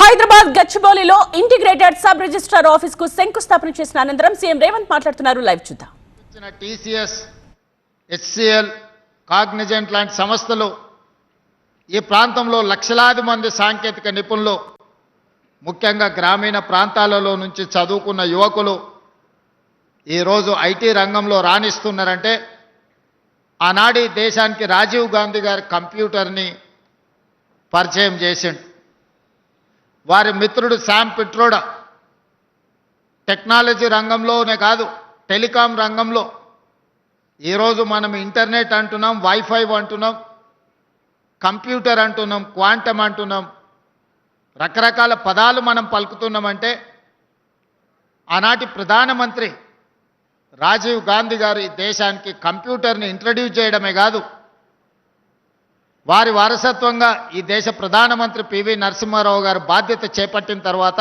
హైదరాబాద్ గచ్చిబౌలిలో integrated sub registrar office కు శంకుస్థాపన చేసిన అనంతరం సీఎం రేవంత్ మాట్లాడుతున్నారు. లైవ్ చూద్దాం. టీసీఎస్, హెచ్సిఎల్, కాగ్నిజెంట్ లాంటి సంస్థలు ఈ ప్రాంతంలో లక్షలాది మంది సాంకేతిక నిపుణులు, ముఖ్యంగా గ్రామీణ ప్రాంతాలలో నుంచి చదువుకున్న యువకులు ఈరోజు ఐటీ రంగంలో రాణిస్తున్నారంటే ఆనాడు దేశానికి రాజీవ్ గాంధీ గారి కంప్యూటర్ని పరిచయం చేసిండు. వారి మిత్రుడు శామ్ పిట్రోడా టెక్నాలజీ రంగంలోనే కాదు, టెలికాం రంగంలో ఈరోజు మనం ఇంటర్నెట్ అంటున్నాం, వైఫై అంటున్నాం, కంప్యూటర్ అంటున్నాం, క్వాంటమ్ అంటున్నాం, రకరకాల పదాలు మనం పలుకుతున్నామంటే ఆనాటి ప్రధానమంత్రి రాజీవ్ గాంధీ గారు ఈ దేశానికి కంప్యూటర్ని ఇంట్రడ్యూస్ చేయడమే కాదు, వారి వారసత్వంగా ఈ దేశ ప్రధానమంత్రి పివి నరసింహారావు గారు బాధ్యత చేపట్టిన తర్వాత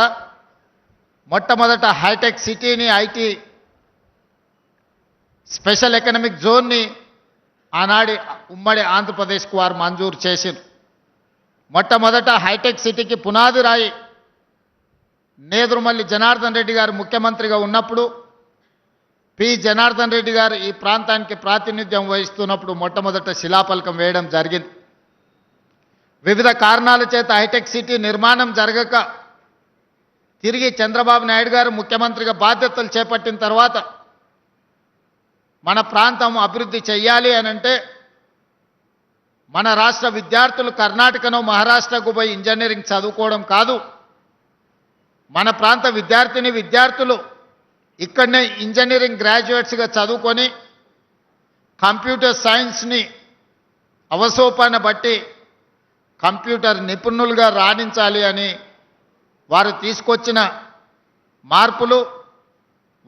మొట్టమొదట హైటెక్ సిటీని, ఐటీ స్పెషల్ ఎకనామిక్ జోన్ని ఆనాడి ఉమ్మడి ఆంధ్రప్రదేశ్కు వారు మంజూరు చేసింది. మొట్టమొదట హైటెక్ సిటీకి పునాది రాయి నేదురుమల్లి జనార్దన్ రెడ్డి గారు ముఖ్యమంత్రిగా ఉన్నప్పుడు, పి జనార్దన్ రెడ్డి గారు ఈ ప్రాంతానికి ప్రాతినిధ్యం వహిస్తున్నప్పుడు మొట్టమొదట శిలాఫలకం వేయడం జరిగింది. వివిధ కారణాల చేత హైటెక్ సిటీ నిర్మాణం జరగక తిరిగి చంద్రబాబు నాయుడు గారు ముఖ్యమంత్రిగా బాధ్యతలు చేపట్టిన తర్వాత మన ప్రాంతం అభివృద్ధి చెయ్యాలి అనంటే మన రాష్ట్ర విద్యార్థులు కర్ణాటకను, మహారాష్ట్రకు పోయి ఇంజనీరింగ్ చదువుకోవడం కాదు, మన ప్రాంత విద్యార్థులు ఇక్కడనే ఇంజనీరింగ్ గ్రాడ్యుయేట్స్గా చదువుకొని కంప్యూటర్ సైన్స్ని అవసోపాన బట్టి కంప్యూటర్ నిపుణులుగా రాణించాలి అని వారు తీసుకొచ్చిన మార్పులు,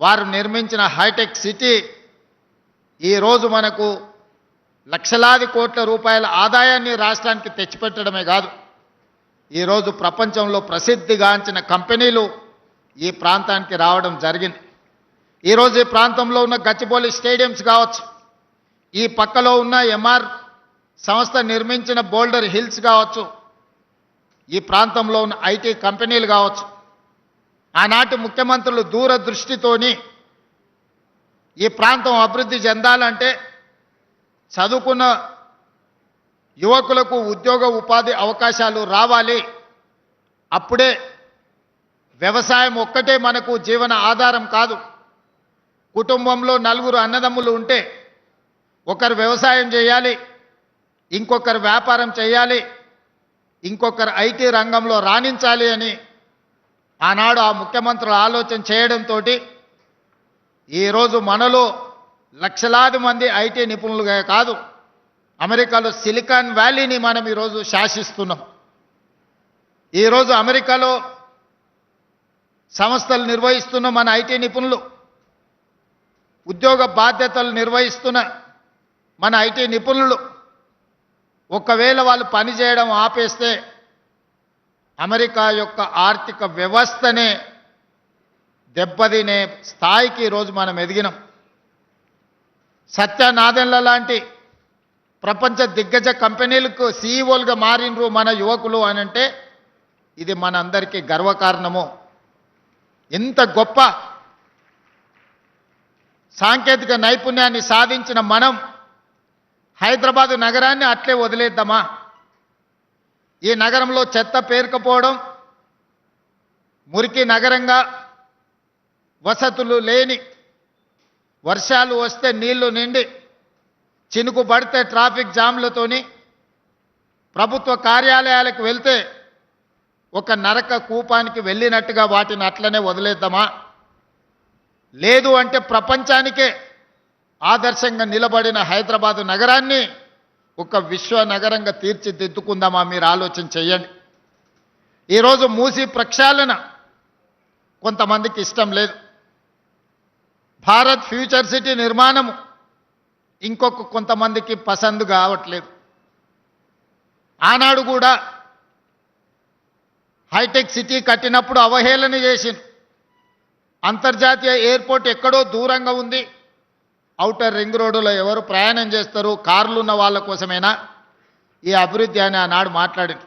వారు నిర్మించిన హైటెక్ సిటీ ఈరోజు మనకు లక్షలాది కోట్ల రూపాయల ఆదాయాన్ని రాష్ట్రానికి తెచ్చిపెట్టడమే కాదు, ఈరోజు ప్రపంచంలో ప్రసిద్ధిగాంచిన కంపెనీలు ఈ ప్రాంతానికి రావడం జరిగింది. ఈరోజు ఈ ప్రాంతంలో ఉన్న గచ్చిబౌలి స్టేడియంస్ కావచ్చు, ఈ పక్కలో ఉన్న ఎంఆర్ సంస్థ నిర్మించిన బోల్డర్ హిల్స్ కావచ్చు, ఈ ప్రాంతంలో ఉన్న ఐటీ కంపెనీలు కావచ్చు, ఆనాటి ముఖ్యమంత్రులు దూరదృష్టితోని ఈ ప్రాంతం అభివృద్ధి చెందాలంటే చదువుకున్న యువకులకు ఉద్యోగ ఉపాధి అవకాశాలు రావాలి, అప్పుడే వ్యవసాయం ఒక్కటే మనకు జీవన ఆధారం కాదు. కుటుంబంలో నలుగురు అన్నదమ్ములు ఉంటే ఒకరు వ్యవసాయం చేయాలి, ఇంకొకరు వ్యాపారం చేయాలి, ఇంకొకరు ఐటీ రంగంలో రాణించాలి అని ఆనాడు ఆ ముఖ్యమంత్రులు ఆలోచన చేయడంతో ఈరోజు మనలో లక్షలాది మంది ఐటీ నిపుణులుగా కాదు, అమెరికాలో సిలికాన్ వ్యాలీని మనం ఈరోజు శాసిస్తున్నాం. ఈరోజు అమెరికాలో సంస్థలు నిర్వహిస్తున్న మన ఐటీ నిపుణులు, ఉద్యోగ బాధ్యతలు నిర్వహిస్తున్న మన ఐటీ నిపుణులు ఒకవేళ వాళ్ళు పనిచేయడం ఆపేస్తే అమెరికా యొక్క ఆర్థిక వ్యవస్థనే దెబ్బతినే స్థాయికి ఈరోజు మనం ఎదిగినాం. సత్య నాదెండ్ల లాంటి ప్రపంచ దిగ్గజ కంపెనీలకు సీఈఓలుగా మారినరు మన యువకులు అని అంటే ఇది మనందరికీ గర్వకారణము. ఎంత గొప్ప సాంకేతిక నైపుణ్యాన్ని సాధించిన మనం హైదరాబాదు నగరాన్ని అట్లే వదిలేద్దామా? ఈ నగరంలో చెత్త పేరుకపోవడం, మురికి నగరంగా, వసతులు లేని, వర్షాలు వస్తే నీళ్లు నిండి, చినుకు పడితే ట్రాఫిక్ జామ్లతోని ప్రభుత్వ కార్యాలయాలకు వెళ్తే ఒక నరక కూపానికి వెళ్ళినట్టుగా వాటిని అట్లనే వదిలేద్దామా? లేదు అంటే ప్రపంచానికే ఆదర్శంగా నిలబడిన హైదరాబాదు నగరాన్ని ఒక విశ్వ నగరంగా తీర్చిదిద్దుకుందామా? మీరు ఆలోచన చేయండి. ఈరోజు మూసీ ప్రక్షాళన కొంతమందికి ఇష్టం లేదు, భారత్ ఫ్యూచర్ సిటీ నిర్మాణము ఇంకొక కొంతమందికి పసందు కావట్లేదు. ఆనాడు కూడా హైటెక్ సిటీ కట్టినప్పుడు అవహేళన చేసింది. అంతర్జాతీయ ఎయిర్పోర్ట్ ఎక్కడో దూరంగా ఉంది, ఔటర్ రింగ్ రోడ్డులో ఎవరు ప్రయాణం చేస్తారు, కార్లు ఉన్న వాళ్ళ కోసమేనా ఈ అభివృద్ధి అని ఆనాడు మాట్లాడింది.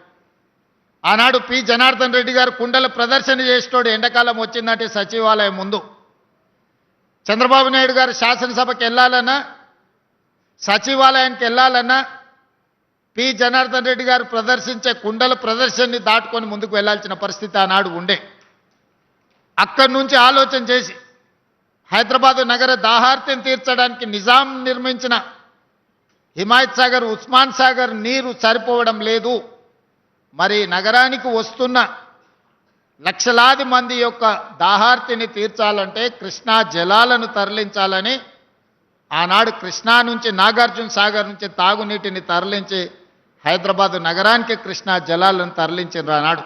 ఆనాడు పి జనార్దన్ రెడ్డి గారు కుండల ప్రదర్శన చేసేటోడు ఎండాకాలం వచ్చిందంటే సచివాలయం ముందు. చంద్రబాబు నాయుడు గారు శాసనసభకి వెళ్ళాలన్నా సచివాలయానికి వెళ్ళాలన్నా పి జనార్దన్ రెడ్డి గారు ప్రదర్శించే కుండల ప్రదర్శనని దాటుకొని ముందుకు వెళ్లాల్సిన పరిస్థితి ఆనాడు ఉండే. అక్కడి నుంచి ఆలోచన చేసి హైదరాబాదు నగర దాహార్తిని తీర్చడానికి నిజాం నిర్మించిన హిమాయత్ సాగర్, ఉస్మాన్ సాగర్ నీరు సరిపోవడం లేదు, మరి నగరానికి వస్తున్న లక్షలాది మంది యొక్క దాహార్తిని తీర్చాలంటే కృష్ణా జలాలను తరలించాలని ఆనాడు కృష్ణా నుంచి నాగార్జున సాగర్ నుంచి తాగునీటిని తరలించి హైదరాబాదు నగరానికి కృష్ణా జలాలను తరలించారు. ఆనాడు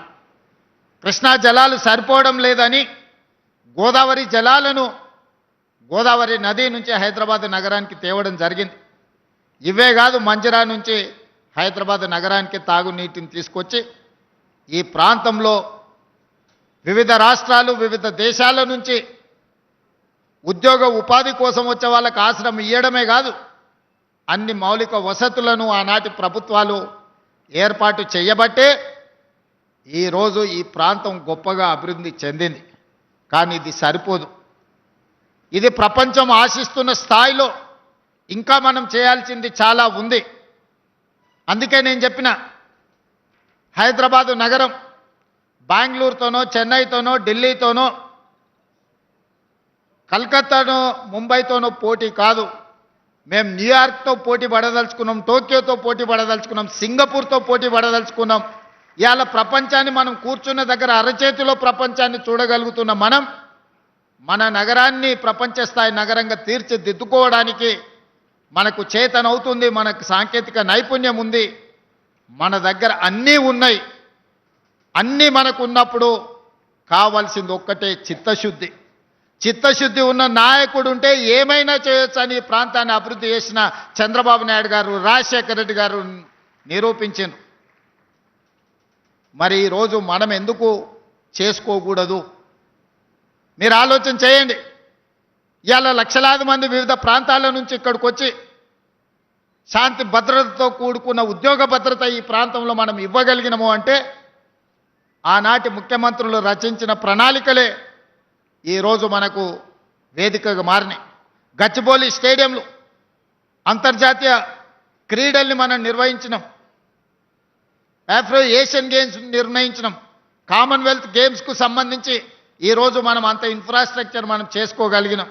కృష్ణా జలాలు సరిపోవడం లేదని గోదావరి నది నుంచి హైదరాబాదు నగరానికి తేవడం జరిగింది. ఇవే కాదు, మంజిరా నుంచి హైదరాబాదు నగరానికి తాగునీటిని తీసుకొచ్చి ఈ ప్రాంతంలో వివిధ రాష్ట్రాలు, వివిధ దేశాల నుంచి ఉద్యోగ ఉపాధి కోసం వచ్చే వాళ్ళకి ఆశ్రమం ఇవ్వడమే కాదు, అన్ని మౌలిక వసతులను ఆనాటి ప్రభుత్వాలు ఏర్పాటు చేయబట్టే ఈరోజు ఈ ప్రాంతం గొప్పగా అభివృద్ధి చెందింది. కానీ ఇది సరిపోదు. ఇది ప్రపంచం ఆశిస్తున్న స్థాయిలో ఇంకా మనం చేయాల్సింది చాలా ఉంది. అందుకే నేను చెప్పిన హైదరాబాదు నగరం బెంగళూరుతోనో, చెన్నైతోనో, ఢిల్లీతోనో, కలకత్తానో, ముంబైతోనో పోటీ కాదు. మేము న్యూయార్క్తో పోటీ పడదలుచుకున్నాం, టోక్యోతో పోటీ పడదలుచుకున్నాం, సింగపూర్తో పోటీ పడదలుచుకున్నాం. ఇవాళ ప్రపంచాన్ని మనం కూర్చున్న దగ్గర అరచేతిలో ప్రపంచాన్ని చూడగలుగుతున్న మనం మన నగరాన్ని ప్రపంచ స్థాయి నగరంగా తీర్చిదిద్దుకోవడానికి మనకు చేతనవుతుంది, మనకు సాంకేతిక నైపుణ్యం ఉంది, మన దగ్గర అన్నీ ఉన్నాయి. అన్నీ మనకు ఉన్నప్పుడు కావాల్సింది ఒక్కటే చిత్తశుద్ధి. చిత్తశుద్ధి ఉన్న నాయకుడు ఉంటే ఏమైనా చేయొచ్చు అని ఈ ప్రాంతాన్ని అభివృద్ధి చేసిన చంద్రబాబు నాయుడు గారు, రాజశేఖర రెడ్డి గారు నిరూపించారు. మరి ఈరోజు మనం ఎందుకు చేసుకోకూడదు? మీరు ఆలోచన చేయండి. ఇవాళ లక్షలాది మంది వివిధ ప్రాంతాల నుంచి ఇక్కడికి వచ్చి శాంతి భద్రతతో కూడుకున్న ఉద్యోగ భద్రత ఈ ప్రాంతంలో మనం ఇవ్వగలిగినము అంటే ఆనాటి ముఖ్యమంత్రులు రచించిన ప్రణాళికలే ఈరోజు మనకు వేదికగా మారినాయి. గచ్చిబౌలి స్టేడియంలో అంతర్జాతీయ క్రీడల్ని మనం నిర్వహించినాం, ఆఫ్రో ఏషియన్ గేమ్స్ నిర్ణయించినాం, కామన్వెల్త్ గేమ్స్కు సంబంధించి ఈరోజు మనం అంత ఇన్ఫ్రాస్ట్రక్చర్ మనం చేసుకోగలిగినాం.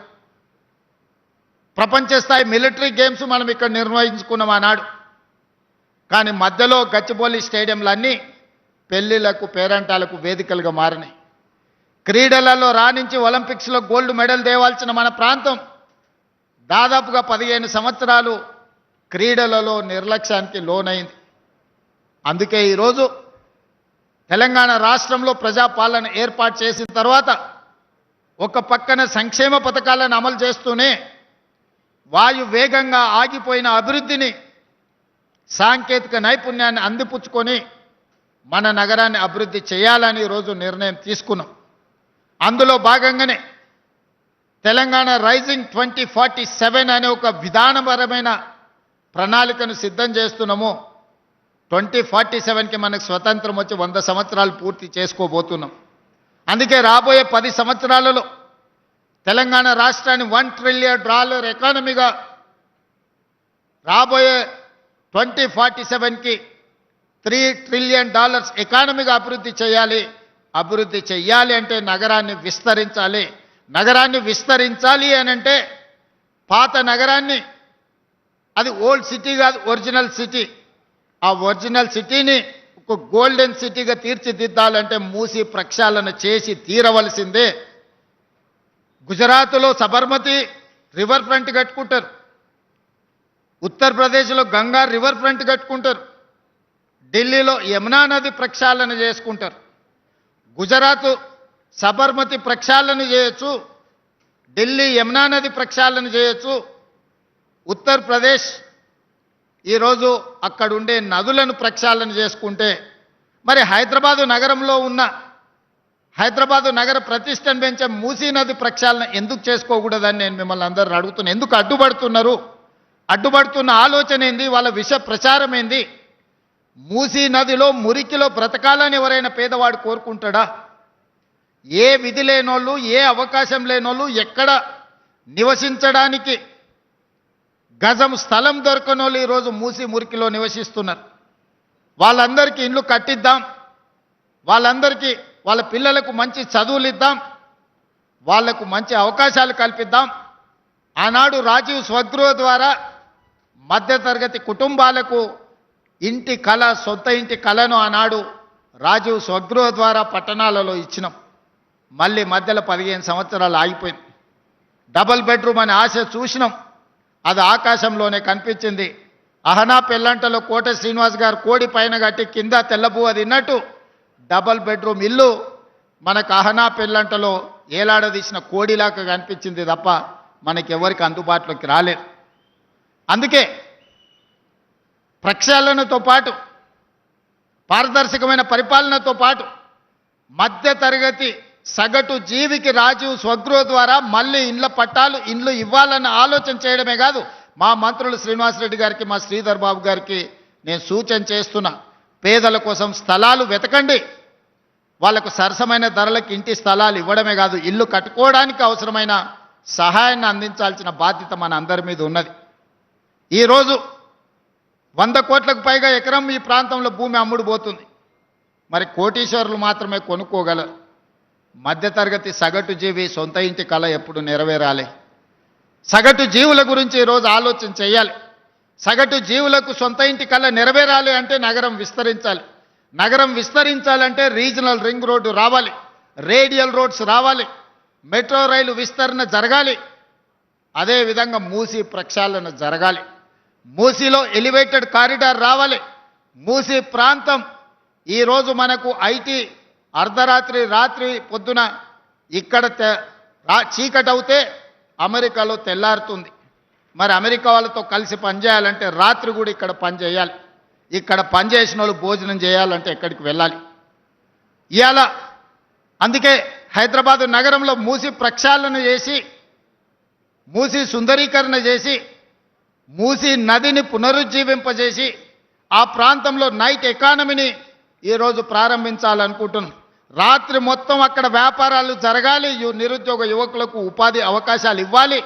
ప్రపంచ స్థాయి మిలిటరీ గేమ్స్ మనం ఇక్కడ నిర్వహించుకున్నాం ఆనాడు. కానీ మధ్యలో గచ్చిబౌలి స్టేడియంలన్నీ పెళ్లిళ్లకు, పేరంటాలకు వేదికలుగా మారినాయి. క్రీడలలో రాణించి ఒలింపిక్స్లో గోల్డ్ మెడల్ తేవాల్సిన మన ప్రాంతం దాదాపుగా 15 సంవత్సరాలు క్రీడలలో నిర్లక్ష్యానికి లోనైంది. అందుకే ఈరోజు తెలంగాణ రాష్ట్రంలో ప్రజాపాలన ఏర్పాటు చేసిన తర్వాత ఒక పక్కన సంక్షేమ పథకాలను అమలు చేస్తూనే వేగంగా ఆగిపోయిన అభివృద్ధిని, సాంకేతిక నైపుణ్యాన్ని అందిపుచ్చుకొని మన నగరాన్ని అభివృద్ధి చేయాలని ఈరోజు నిర్ణయం తీసుకున్నాం. అందులో భాగంగానే తెలంగాణ రైజింగ్ 2047 అనే ఒక విధానపరమైన ప్రణాళికను సిద్ధం చేస్తున్నాము. 2047కి మనకు స్వతంత్రం వచ్చి 100 సంవత్సరాలు పూర్తి చేసుకోబోతున్నాం. అందుకే రాబోయే 10 సంవత్సరాలలో తెలంగాణ రాష్ట్రాన్ని $1 ట్రిలియన్ ఎకానమీగా, రాబోయే 2047కి $3 ట్రిలియన్ ఎకానమీగా అభివృద్ధి చేయాలి. అభివృద్ధి చెయ్యాలి అంటే నగరాన్ని విస్తరించాలి. నగరాన్ని విస్తరించాలి అని అంటే పాత నగరాన్ని, అది ఓల్డ్ సిటీ కాదు, ఒరిజినల్ సిటీ, ఆ ఒరిజినల్ సిటీని ఒక గోల్డెన్ సిటీగా తీర్చిదిద్దాలంటే మూసి ప్రక్షాళన చేసి తీరవలసిందే. గుజరాత్లో సబర్మతి రివర్ ఫ్రంట్ కట్టుకుంటారు, ఉత్తరప్రదేశ్లో గంగా రివర్ ఫ్రంట్ కట్టుకుంటారు, ఢిల్లీలో యమునా నది ప్రక్షాళన చేసుకుంటారు. గుజరాత్ సబర్మతి ప్రక్షాళన చేయొచ్చు, ఢిల్లీ యమునా నది ప్రక్షాళన చేయొచ్చు, ఉత్తరప్రదేశ్ ఈరోజు అక్కడ ఉండే నదులను ప్రక్షాళన చేసుకుంటే మరి హైదరాబాదు నగరంలో ఉన్న హైదరాబాదు నగర ప్రతిష్టను పెంచే మూసీ నది ప్రక్షాళన ఎందుకు చేసుకోకూడదని నేను మిమ్మల్ని అందరూ అడుగుతున్నాను. ఎందుకు అడ్డుపడుతున్నారు? అడ్డుపడుతున్న ఆలోచన ఏంది? వాళ్ళ విష ప్రచారం ఏంది? మూసీ నదిలో మురికిలో బ్రతకాలని ఎవరైనా పేదవాడు కోరుకుంటాడా? ఏ విధి లేనోళ్ళు, ఏ అవకాశం లేనోళ్ళు, ఎక్కడ నివసించడానికి గజం స్థలం దొరకనోళ్ళు ఈరోజు మూసీ మురికిలో నివసిస్తున్నారు. వాళ్ళందరికీ ఇండ్లు కట్టిద్దాం, వాళ్ళందరికీ వాళ్ళ పిల్లలకు మంచి చదువులు ఇద్దాం, వాళ్లకు మంచి అవకాశాలు కల్పిద్దాం. ఆనాడు రాజీవ్ స్వగృహ ద్వారా మధ్యతరగతి కుటుంబాలకు ఇంటి కళ, సొంత ఇంటి కళను ఆనాడు రాజీవ్ స్వగృహ ద్వారా పట్టణాలలో ఇచ్చినాం. మళ్ళీ మధ్యలో 15 సంవత్సరాలు ఆగిపోయింది. డబుల్ బెడ్రూమ్ అనే ఆశ చూసినాం, అది ఆకాశంలోనే కనిపించింది. అహనా పెళ్ళంటలో కోట శ్రీనివాస్ గారు కోడి పైన కట్టి కింద తెల్లబువ్వ తిన్నట్టు డబుల్ బెడ్రూమ్ ఇల్లు మనకు అహనా పెళ్ళంటలో ఏలాడదీసిన కోడిలాగా కనిపించింది తప్ప మనకెవరికి అందుబాటులోకి రాలేదు. అందుకే ప్రక్షాళనతో పాటు పారదర్శకమైన పరిపాలనతో పాటు మధ్యతరగతి సగటు జీవికి రాజీవ్ స్వగృహ ద్వారా మళ్ళీ ఇండ్ల పట్టాలు, ఇండ్లు ఇవ్వాలన్న ఆలోచన చేయడమే కాదు, మా మంత్రులు శ్రీనివాసరెడ్డి గారికి, మా శ్రీధర్ బాబు గారికి నేను సూచన చేస్తున్నా, పేదల కోసం స్థలాలు వెతకండి. వాళ్లకు సరసమైన ధరలకు ఇంటి స్థలాలు ఇవ్వడమే కాదు, ఇల్లు కట్టుకోవడానికి అవసరమైన సహాయాన్ని అందించాల్సిన బాధ్యత మన అందరి మీద ఉన్నది. ఈరోజు 100 కోట్లకు పైగా ఎకరం ఈ ప్రాంతంలో భూమి అమ్ముడుపోతుంది. మరి కోటీశ్వరులు మాత్రమే కొనుక్కోగలరు. మధ్యతరగతి సగటు జీవి సొంత ఇంటి కళ ఎప్పుడు నెరవేరాలి? సగటు జీవుల గురించి ఈరోజు ఆలోచన చేయాలి. సగటు జీవులకు సొంత ఇంటి కళ నెరవేరాలి అంటే నగరం విస్తరించాలి. నగరం విస్తరించాలంటే రీజనల్ రింగ్ రోడ్డు రావాలి, రేడియల్ రోడ్స్ రావాలి, మెట్రో రైలు విస్తరణ జరగాలి, అదేవిధంగా మూసీ ప్రక్షాళన జరగాలి, మూసీలో ఎలివేటెడ్ కారిడార్ రావాలి. మూసీ ప్రాంతం ఈరోజు మనకు ఐటీ అర్ధరాత్రి రాత్రి పొద్దున ఇక్కడ చీకటి అవుతే అమెరికాలో తెల్లారుతుంది. మరి అమెరికా వాళ్ళతో కలిసి పనిచేయాలంటే రాత్రి కూడా ఇక్కడ పనిచేయాలి. ఇక్కడ పనిచేసిన వాళ్ళు భోజనం చేయాలంటే ఎక్కడికి వెళ్ళాలి? ఇవాళ అందుకే హైదరాబాద్ నగరంలో మూసీ ప్రక్షాళన చేసి, మూసీ సుందరీకరణ చేసి, మూసీ నదిని పునరుజ్జీవింపజేసి ఆ ప్రాంతంలో నైట్ ఎకానమీని ఈరోజు ప్రారంభించాలనుకుంటున్నాం. రాత్రి మొత్తం అక్కడ వ్యాపారాలు జరగాలి, నిరుద్యోగ యువకులకు ఉపాధి అవకాశాలు ఇవ్వాలి,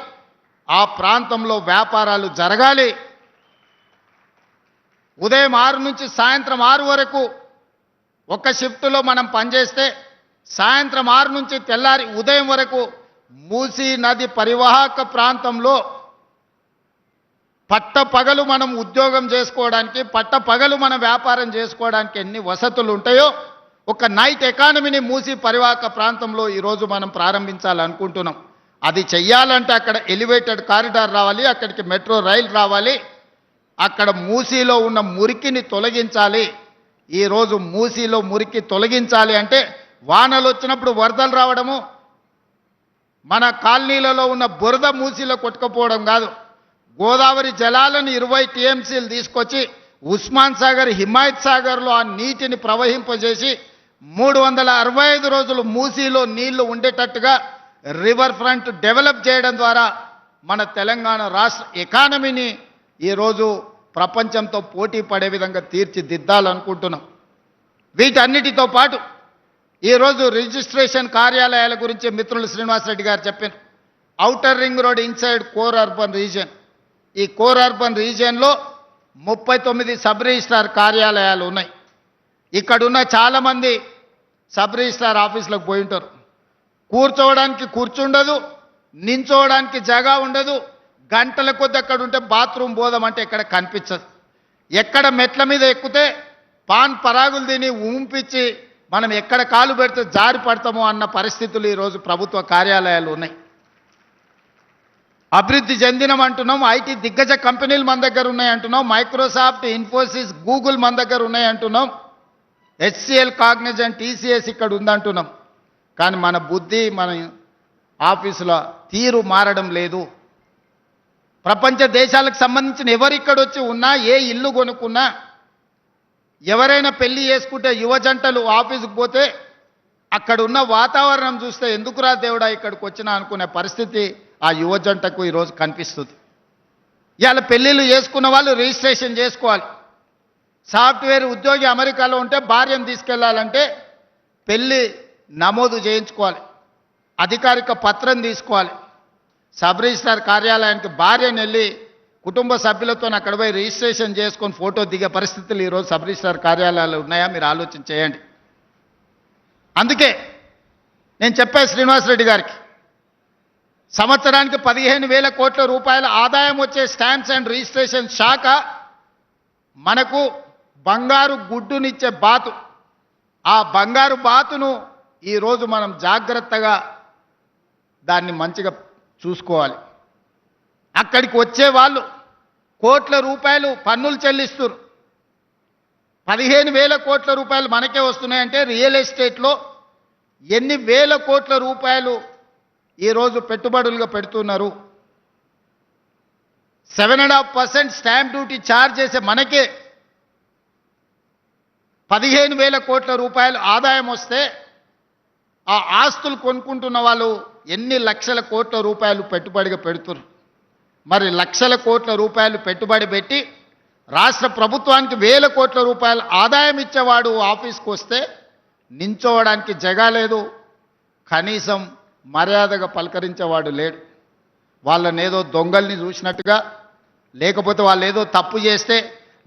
ఆ ప్రాంతంలో వ్యాపారాలు జరగాలి. ఉదయం 6 నుంచి సాయంత్రం 6 వరకు ఒక షిఫ్ట్లో మనం పనిచేస్తే సాయంత్రం 6 నుంచి తెల్లారి ఉదయం వరకు మూసీ నది పరివాహక ప్రాంతంలో పట్టపగలు మనం ఉద్యోగం చేసుకోవడానికి, పట్టపగలు మనం వ్యాపారం చేసుకోవడానికి ఎన్ని వసతులు ఉంటాయో ఒక నైట్ ఎకానమీని మూసీ పరివాహక ప్రాంతంలో ఈరోజు మనం ప్రారంభించాలనుకుంటున్నాం. అది చెయ్యాలంటే అక్కడ ఎలివేటెడ్ కారిడార్ రావాలి, అక్కడికి మెట్రో రైలు రావాలి, అక్కడ మూసీలో ఉన్న మురికిని తొలగించాలి. ఈరోజు మూసీలో మురికి తొలగించాలి అంటే వానలు వచ్చినప్పుడు వరదలు రావడము, మన కాలనీలలో ఉన్న బురద మూసీలో కొట్టుకుపోవడం కాదు. గోదావరి జలాలను 20 టీఎంసీలు తీసుకొచ్చి ఉస్మాన్ సాగర్, హిమాయత్ సాగర్లో ఆ నీటిని ప్రవహింపజేసి 365 రోజులు మూసీలో నీళ్లు ఉండేటట్టుగా రివర్ ఫ్రంట్ డెవలప్ చేయడం ద్వారా మన తెలంగాణ రాష్ట్ర ఎకానమీని ఈరోజు ప్రపంచంతో పోటీ పడే విధంగా తీర్చిదిద్దాలనుకుంటున్నాం. వీటన్నిటితో పాటు ఈరోజు రిజిస్ట్రేషన్ కార్యాలయాల గురించి మిత్రులు శ్రీనివాసరెడ్డి గారు చెప్పారు. Outer ring road inside core urban region, ఈ కోర్ అర్బన్ రీజియన్లో 39 సబ్ రిజిస్ట్రార్ కార్యాలయాలు ఉన్నాయి. ఇక్కడున్న చాలామంది సబ్ రిజిస్ట్రార్ ఆఫీసులకు పోయి ఉంటారు. కూర్చోవడానికి కూర్చుండదు, నించోవడానికి జగా ఉండదు, గంటల కొద్ది అక్కడ ఉంటే బాత్రూమ్ పోదామంటే ఎక్కడ కనిపించదు. ఎక్కడ మెట్ల మీద ఎక్కితే పాన్ పరాగులు తిని ఊంపించి మనం ఎక్కడ కాలు పెడితే జారి పడతామో అన్న పరిస్థితులు ఈరోజు ప్రభుత్వ కార్యాలయాలు ఉన్నాయి. అభివృద్ధి చెందినం అంటున్నాం, ఐటీ దిగ్గజ కంపెనీలు మన దగ్గర ఉన్నాయి అంటున్నాం, మైక్రోసాఫ్ట్, ఇన్ఫోసిస్, గూగుల్ మన దగ్గర ఉన్నాయి అంటున్నాం, హెచ్సిఎల్, కాగ్నిజెంట్, టీసీఎస్ ఇక్కడ ఉందంటున్నాం. కానీ మన బుద్ధి, మన ఆఫీసుల తీరు మారడం లేదు. ప్రపంచ దేశాలకు సంబంధించిన ఎవరిక్కడ వచ్చి ఉన్నా, ఏ ఇల్లు కొనుక్కున్నా, ఎవరైనా పెళ్లి చేసుకుంటే యువ జంటలు ఆఫీసుకు పోతే అక్కడ ఉన్న వాతావరణం చూస్తే ఎందుకురా దేవుడా ఇక్కడికి వచ్చినా అనుకునే పరిస్థితి ఆ యువ జంటకు ఈరోజు కనిపిస్తుంది. ఇవాళ పెళ్ళిళ్ళు చేసుకున్న వాళ్ళు రిజిస్ట్రేషన్ చేసుకోవాలి. సాఫ్ట్వేర్ ఉద్యోగి అమెరికాలో ఉంటే భార్యను తీసుకెళ్లాలంటే పెళ్లి నమోదు చేయించుకోవాలి, అధికారిక పత్రం తీసుకోవాలి. సబ్ రిజిస్ట్రార్ కార్యాలయానికి భార్యను వెళ్ళి కుటుంబ సభ్యులతో అక్కడ పోయి రిజిస్ట్రేషన్ చేసుకొని ఫోటో దిగే పరిస్థితులు ఈరోజు సబ్ రిజిస్ట్రార్ కార్యాలయాలు ఉన్నాయా? మీరు ఆలోచన చేయండి. అందుకే నేను చెప్పే శ్రీనివాసరెడ్డి గారికి సంవత్సరానికి 15,000 కోట్ల రూపాయల ఆదాయం వచ్చే స్టాంప్స్ అండ్ రిజిస్ట్రేషన్ శాఖ మనకు బంగారు గుడ్డునిచ్చే బాతు. ఆ బంగారు బాతును ఈరోజు మనం జాగ్రత్తగా దాన్ని మంచిగా చూసుకోవాలి. అక్కడికి వచ్చే వాళ్ళు కోట్ల రూపాయలు పన్నులు చెల్లిస్తారు. 15,000 కోట్ల రూపాయలు మనకే వస్తున్నాయంటే రియల్ ఎస్టేట్లో ఎన్ని వేల కోట్ల రూపాయలు ఈరోజు పెట్టుబడులుగా పెడుతున్నారు. 7.5% స్టాంప్ డ్యూటీ ఛార్జ్ చేసే మనకే 15,000 కోట్ల రూపాయలు ఆదాయం వస్తే ఆ ఆస్తులు కొనుక్కుంటున్న వాళ్ళు ఎన్ని లక్షల కోట్ల రూపాయలు పెట్టుబడిగా పెడుతున్నారు. మరి లక్షల కోట్ల రూపాయలు పెట్టుబడి పెట్టి రాష్ట్ర ప్రభుత్వానికి 1,000 కోట్ల రూపాయలు ఆదాయం ఇచ్చేవాడు ఆఫీస్కి వస్తే నించోవడానికి జగా లేదు, కనీసం మర్యాదగా పలకరించేవాడు లేడు. వాళ్ళని ఏదో దొంగల్ని చూసినట్టుగా, లేకపోతే వాళ్ళు ఏదో తప్పు చేస్తే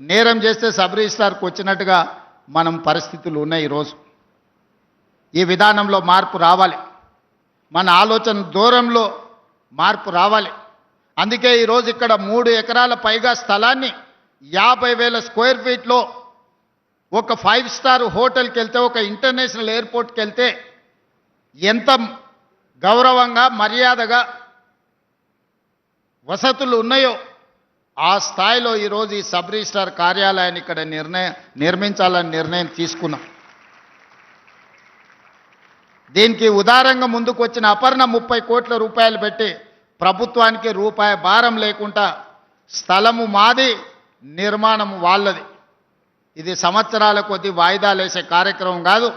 నేరం చేస్తే సబ్ రిజిస్ట్రార్కి వచ్చినట్టుగా మనం పరిస్థితులు ఉన్నాయి ఈరోజు. ఈ విధానంలో మార్పు రావాలి, మన ఆలోచన దూరంలో మార్పు రావాలి. అందుకే ఈరోజు ఇక్కడ 3 ఎకరాల పైగా స్థలాన్ని 50,000 స్క్వేర్ ఫీట్లో ఒక 5 స్టార్ హోటల్కి వెళ్తే, ఒక ఇంటర్నేషనల్ ఎయిర్పోర్ట్కి వెళ్తే ఎంత గౌరవంగా మర్యాదగా వసతులు ఉన్నాయో ఆ స్థాయిలో ఈరోజు ఈ సబ్ రిజిస్ట్రార్ కార్యాలయాన్ని ఇక్కడ నిర్మించాలని నిర్ణయం తీసుకున్నాం. దీనికి ఉదారంగా ముందుకు వచ్చిన అపర్ణ 30 కోట్ల రూపాయలు పెట్టి ప్రభుత్వానికి రూపాయి భారం లేకుండా స్థలము మాది, నిర్మాణము వాళ్ళది. ఇది సంవత్సరాల కొద్ది వాయిదాలు వేసే కార్యక్రమం కాదు.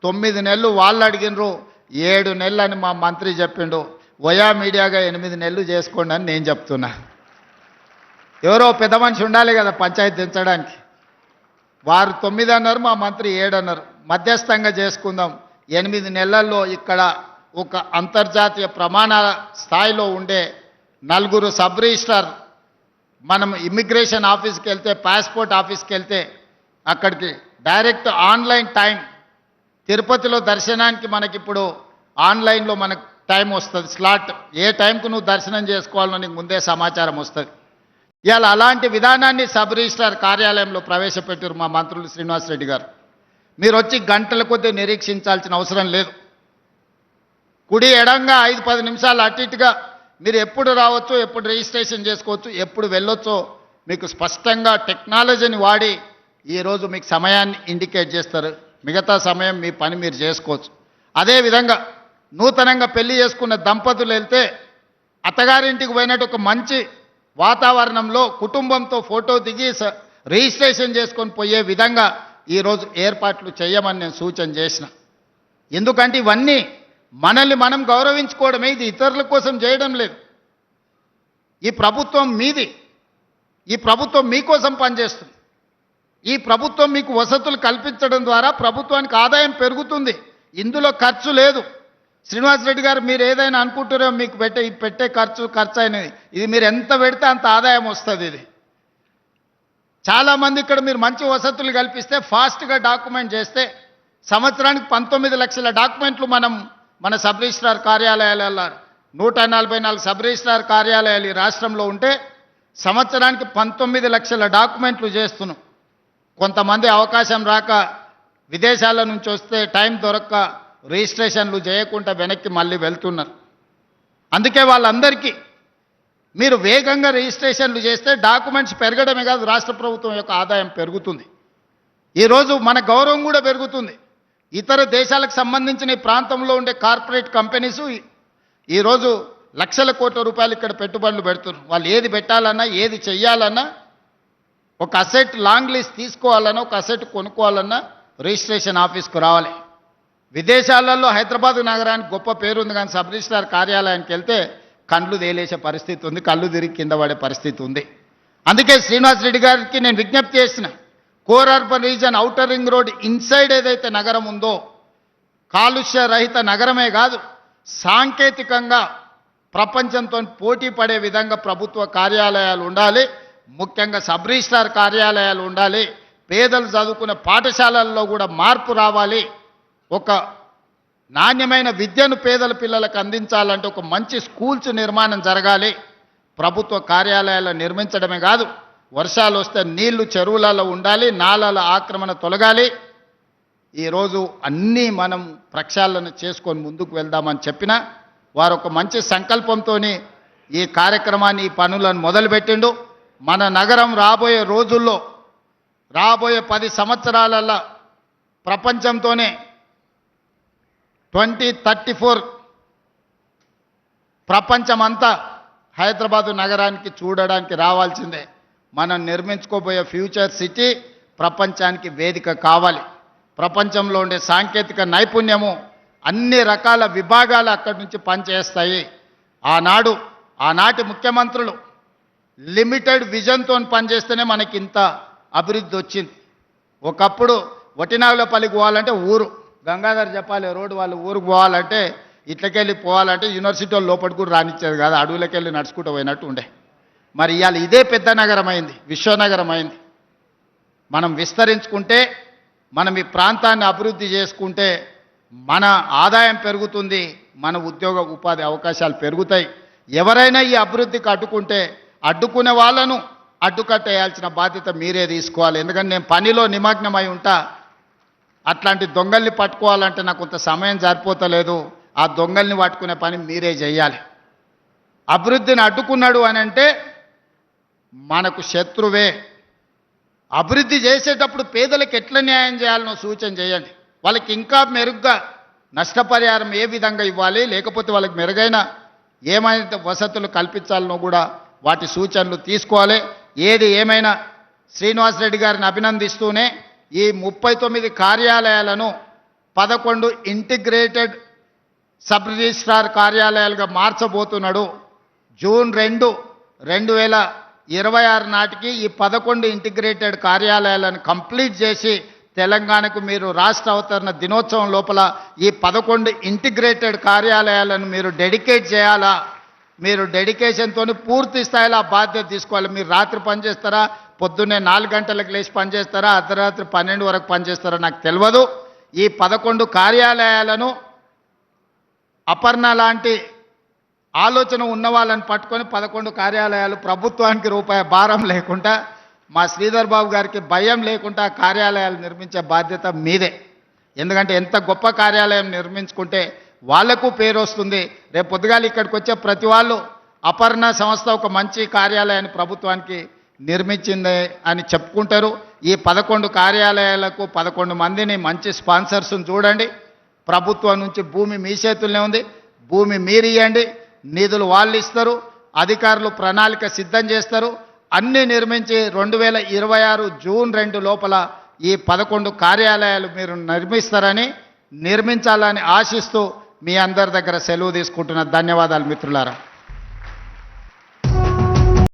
9 నెలలు వాళ్ళు అడిగినరు, 7 నెలలు అని మా మంత్రి చెప్పిండు. వయా మీడియాగా 8 నెలలు చేసుకోండి అని నేను చెప్తున్నా. ఎవరో పెద్ద మనిషి ఉండాలి కదా పంచాయతీ దించడానికి. వారు 9 అన్నారు, మా మంత్రి 7 అన్నారు. మధ్యస్థంగా చేసుకుందాం. 8 నెలల్లో ఇక్కడ ఒక అంతర్జాతీయ ప్రమాణాల స్థాయిలో ఉండే 4 సబ్ రిజిస్ట్రార్, మనం ఇమ్మిగ్రేషన్ ఆఫీస్కి వెళ్తే, పాస్పోర్ట్ ఆఫీస్కి వెళ్తే అక్కడికి డైరెక్ట్ ఆన్లైన్ టైం, తిరుపతిలో దర్శనానికి మనకిప్పుడు ఆన్లైన్లో మనకు టైం వస్తుంది, స్లాట్. ఏ టైంకు నువ్వు దర్శనం చేసుకోవాలో నీకు ముందే సమాచారం వస్తుంది. ఇవాళ అలాంటి విధానాన్ని సబ్ రిజిస్ట్రార్ కార్యాలయంలో ప్రవేశపెట్టారు మా మంత్రులు శ్రీనివాసరెడ్డి గారు. మీరు వచ్చి గంటల కొద్దీ నిరీక్షించాల్సిన అవసరం లేదు. కుడి ఎడంగా 5-10 నిమిషాలు అటు ఇటుగా మీరు ఎప్పుడు రావచ్చో, ఎప్పుడు రిజిస్ట్రేషన్ చేసుకోవచ్చు, ఎప్పుడు వెళ్ళొచ్చో మీకు స్పష్టంగా టెక్నాలజీని వాడి ఈరోజు మీకు సమయాన్ని ఇండికేట్ చేస్తారు. మిగతా సమయం మీ పని మీరు చేసుకోవచ్చు. అదేవిధంగా నూతనంగా పెళ్లి చేసుకున్న దంపతులు వెళ్తే అత్తగారింటికి పోయినట్టు ఒక మంచి వాతావరణంలో కుటుంబంతో ఫోటో దిగి రిజిస్ట్రేషన్ చేసుకొని పోయే విధంగా ఈరోజు ఏర్పాట్లు చేయమని నేను సూచన చేసిన. ఎందుకంటే ఇవన్నీ మనల్ని మనం గౌరవించుకోవడమే, ఇది ఇతరుల కోసం చేయడం లేదు. ఈ ప్రభుత్వం మీది, ఈ ప్రభుత్వం మీకోసం పనిచేస్తుంది. ఈ ప్రభుత్వం మీకు వసతులు కల్పించడం ద్వారా ప్రభుత్వానికి ఆదాయం పెరుగుతుంది. ఇందులో ఖర్చు లేదు. శ్రీనివాసరెడ్డి గారు మీరు ఏదైనా అనుకుంటారో మీకు పెట్టే ఖర్చు అయినది, ఇది మీరు ఎంత పెడితే అంత ఆదాయం వస్తుంది. ఇది చాలామంది ఇక్కడ మీరు మంచి వసతులు కల్పిస్తే, ఫాస్ట్గా డాక్యుమెంట్ చేస్తే సంవత్సరానికి 19 లక్షల డాక్యుమెంట్లు మన సబ్ రిజిస్ట్రార్ కార్యాలయాలలో 144 సబ్ రిజిస్ట్రార్ కార్యాలయాలు ఈ రాష్ట్రంలో ఉంటే సంవత్సరానికి 19 లక్షల డాక్యుమెంట్లు చేస్తున్నాం. కొంతమంది అవకాశం రాక విదేశాల నుంచి వస్తే టైం దొరక్క రిజిస్ట్రేషన్లు చేయకుండా వెనక్కి మళ్ళీ వెళ్తున్నారు. అందుకే వాళ్ళందరికీ మీరు వేగంగా రిజిస్ట్రేషన్లు చేస్తే డాక్యుమెంట్స్ పెరగడమే కాదు, రాష్ట్ర ప్రభుత్వం యొక్క ఆదాయం పెరుగుతుంది. ఈరోజు మన గౌరవం కూడా పెరుగుతుంది. ఇతర దేశాలకు సంబంధించిన ఈ ప్రాంతంలో ఉండే కార్పొరేట్ కంపెనీస్ ఈరోజు లక్షల కోట్ల రూపాయలు ఇక్కడ పెట్టుబడులు పెడుతున్నారు. వాళ్ళు ఏది పెట్టాలన్నా, ఏది చెయ్యాలన్నా, ఒక అసెట్ లాంగ్ లీజ్ తీసుకోవాలన్నా, ఒక అసెట్ కొనుక్కోవాలన్నా రిజిస్ట్రేషన్ ఆఫీస్కు రావాలి. విదేశాలలో హైదరాబాద్ నగరానికి గొప్ప పేరు ఉంది, కానీ సబ్ రిజిస్ట్రార్ కార్యాలయానికి వెళ్తే కండ్లు తేలేసే పరిస్థితి ఉంది, కళ్ళు తిరిగి కింద పడే పరిస్థితి ఉంది. అందుకే శ్రీనివాసరెడ్డి గారికి నేను విజ్ఞప్తి చేసిన, core urban reason outer ring road inside ఏదైతే నగరం ఉందో కాలుష్య రహిత నగరమే కాదు, సాంకేతికంగా ప్రపంచంతో పోటీ పడే విధంగా ప్రభుత్వ కార్యాలయాలు ఉండాలి, ముఖ్యంగా సబ్ రిజిస్ట్రార్ కార్యాలయాలు ఉండాలి, పేదలు చదువుకునే పాఠశాలల్లో కూడా మార్పు రావాలి, ఒక నాణ్యమైన విద్యను పేదల పిల్లలకు అందించాలంటే ఒక మంచి స్కూల్స్ నిర్మాణం జరగాలి. ప్రభుత్వ కార్యాలయాలు నిర్మించడమే కాదు, వర్షాలు వస్తే నీళ్లు చెరువులలో ఉండాలి, నాలాల ఆక్రమణ తొలగాలి. ఈరోజు అన్నీ మనం ప్రక్షాళన చేసుకొని ముందుకు వెళ్దామని చెప్పిన వారు ఒక మంచి సంకల్పంతో ఈ కార్యక్రమాన్ని ఈ పనులను మొదలుపెట్టిండు. మన నగరం రాబోయే రోజుల్లో రాబోయే 10 సంవత్సరాలలో ప్రపంచంతోనే 2034 ప్రపంచమంతా హైదరాబాదు నగరానికి చూడడానికి రావాల్సిందే. మనం నిర్మించుకోబోయే ఫ్యూచర్ సిటీ ప్రపంచానికి వేదిక కావాలి. ప్రపంచంలో ఉండే సాంకేతిక నైపుణ్యము అన్ని రకాల విభాగాలు అక్కడి నుంచి పనిచేస్తాయి. ఆనాటి ముఖ్యమంత్రులు లిమిటెడ్ విజన్తో పనిచేస్తేనే మనకి ఇంత అభివృద్ధి వచ్చింది. ఒకప్పుడు వటినాగులపల్లికి పోవాలంటే ఊరు, గంగాధర్ చెప్పాలి రోడ్డు, వాళ్ళు ఊరికి పోవాలంటే ఇట్లకెళ్ళి పోవాలంటే యూనివర్సిటీ వాళ్ళు లోపలికి కూడా రానిచ్చేది కాదు, అడవులకెళ్ళి నడుచుకుంటూ పోయినట్టు ఉండే. మరి ఇవాళ ఇదే పెద్ద నగరం అయింది, విశ్వనగరం అయింది. మనం విస్తరించుకుంటే, మనం ఈ ప్రాంతాన్ని అభివృద్ధి చేసుకుంటే మన ఆదాయం పెరుగుతుంది, మన ఉద్యోగ ఉపాధి అవకాశాలు పెరుగుతాయి. ఎవరైనా ఈ అభివృద్ధికి అడ్డుకునే వాళ్ళను అడ్డుకట్టేయాల్సిన బాధ్యత మీరే తీసుకోవాలి. ఎందుకంటే నేను పనిలో నిమగ్నమై ఉంటా, అట్లాంటి దొంగల్ని పట్టుకోవాలంటే నాకు కొంత సమయం సరిపోతలేదు. ఆ దొంగల్ని పట్టుకునే పని మీరే చేయాలి. అభివృద్ధిని అడ్డుకున్నాడు అని అంటే మనకు శత్రువే. అభివృద్ధి చేసేటప్పుడు పేదలకు ఎట్లా న్యాయం చేయాలనో సూచన చేయండి. వాళ్ళకి ఇంకా మెరుగ్గా నష్టపరిహారం ఏ విధంగా ఇవ్వాలి, లేకపోతే వాళ్ళకి మెరుగైన ఏమైనా వసతులు కల్పించాలనో కూడా వాటి సూచనలు తీసుకోవాలి. ఏది ఏమైనా శ్రీనివాసరెడ్డి గారిని అభినందిస్తూనే ఈ 39 కార్యాలయాలను 11 ఇంటిగ్రేటెడ్ సబ్ రిజిస్ట్రార్ కార్యాలయాలుగా మార్చబోతున్నాడు. జూన్ 2, 2026 నాటికి ఈ 11 ఇంటిగ్రేటెడ్ కార్యాలయాలను కంప్లీట్ చేసి తెలంగాణకు మీరు రాష్ట్ర అవతరణ దినోత్సవం లోపల ఈ 11 ఇంటిగ్రేటెడ్ కార్యాలయాలను మీరు డెడికేట్ చేయాలా. మీరు డెడికేషన్తో పూర్తి స్థాయిలో ఆ బాధ్యత తీసుకోవాలి. మీరు రాత్రి పనిచేస్తారా, పొద్దున్నే 4 గంటలకు లేచి పనిచేస్తారా, అర్ధరాత్రి 12 వరకు పనిచేస్తారా నాకు తెలియదు. ఈ 11 కార్యాలయాలను అపర్ణ లాంటి ఆలోచన ఉన్న వాళ్ళని పట్టుకొని 11 కార్యాలయాలు ప్రభుత్వానికి రూపాయి భారం లేకుండా, మా శ్రీధర్ బాబు గారికి భయం లేకుండా కార్యాలయాలు నిర్మించే బాధ్యత మీదే. ఎందుకంటే ఎంత గొప్ప కార్యాలయం నిర్మించుకుంటే వాళ్లకు పేరు వస్తుంది. రేపు పొద్దుగాల ఇక్కడికి వచ్చే ప్రతి వాళ్ళు అపర్ణ సంస్థ ఒక మంచి కార్యాలయాన్ని ప్రభుత్వానికి నిర్మించింది అని చెప్పుకుంటారు. ఈ 11 కార్యాలయాలకు 11 మందిని మంచి స్పాన్సర్స్ని చూడండి. ప్రభుత్వం నుంచి భూమి మీ చేతుల్లోనే ఉంది, భూమి మీరు ఇవ్వండి, నిధులు వాళ్ళు ఇస్తారు, అధికారులు ప్రణాళిక సిద్ధం చేస్తారు. అన్నీ నిర్మించి 2026 జూన్ 2 లోపల ఈ 11 కార్యాలయాలు మీరు నిర్మిస్తారని, నిర్మించాలని ఆశిస్తూ మీ అందరి దగ్గర సెలవు తీసుకుంటున్న ధన్యవాదాలు మిత్రులారా.